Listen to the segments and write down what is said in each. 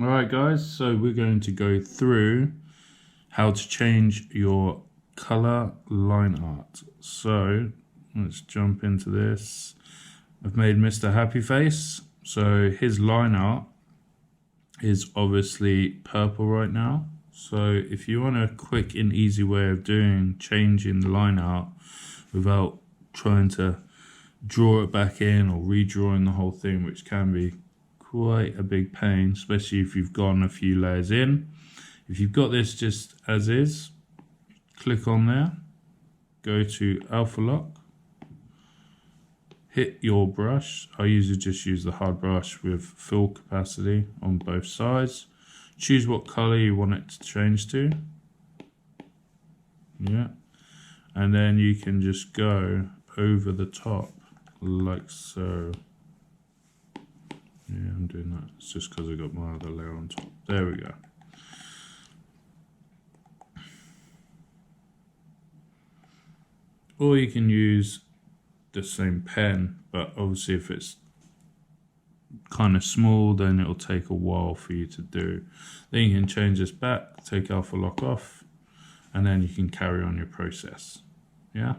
Alright guys, so we're going to go through how to change your color line art. So let's jump into this. I've made Mr. Happy Face, so his line art is obviously purple right now. So if you want a quick and easy way of changing the line art without trying to draw it back in or redrawing the whole thing, which can be quite a big pain, especially if you've gone a few layers in. If you've got this just as is, click on there, go to Alpha Lock, hit your brush. I usually just use the hard brush with full capacity on both sides. Choose what color you want it to change to. Yeah, and then you can just go over the top like so. Yeah, I'm doing that. It's just because I got my other layer on top. There we go. Or you can use the same pen, but obviously if it's kind of small, then it'll take a while for you to do. Then you can change this back, take Alpha Lock off, and then you can carry on your process. Yeah.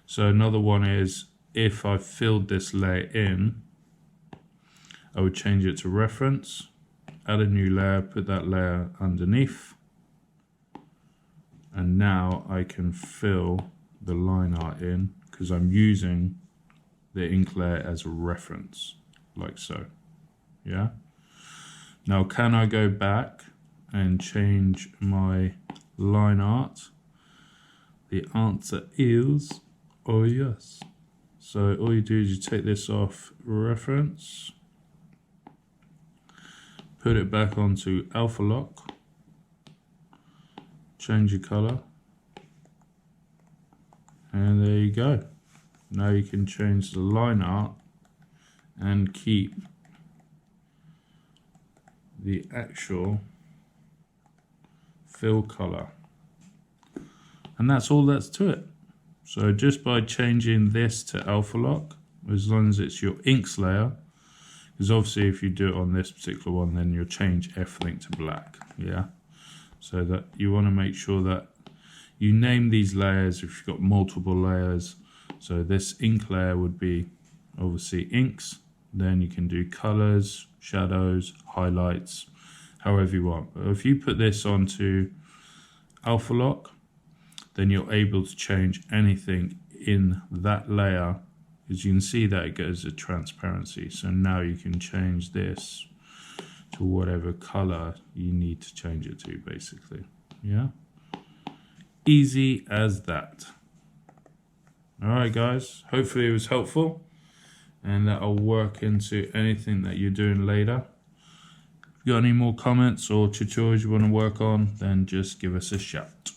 So another one is, if I filled this layer in, I would change it to reference, add a new layer, put that layer underneath, and now I can fill the line art in because I'm using the ink layer as a reference, like so. Yeah. Now, can I go back and change my line art? The answer is, oh yes. So all you do is you take this off reference, put it back onto Alpha Lock, change your color, and there you go. Now you can change the line art and keep the actual fill color. And that's all that's to it. So just by changing this to Alpha Lock, as long as it's your inks layer, because obviously if you do it on this particular one, then you'll change everything to black. Yeah. So that you want to make sure that you name these layers if you've got multiple layers. So this ink layer would be obviously inks. Then you can do colors, shadows, highlights, however you want. But if you put this onto Alpha Lock, then you're able to change anything in that layer. As you can see that it goes to transparency. So now you can change this to whatever color you need to change it to, basically. Yeah. Easy as that. Alright guys, hopefully it was helpful and that'll work into anything that you're doing later. If you got any more comments or tutorials you want to work on, then just give us a shout.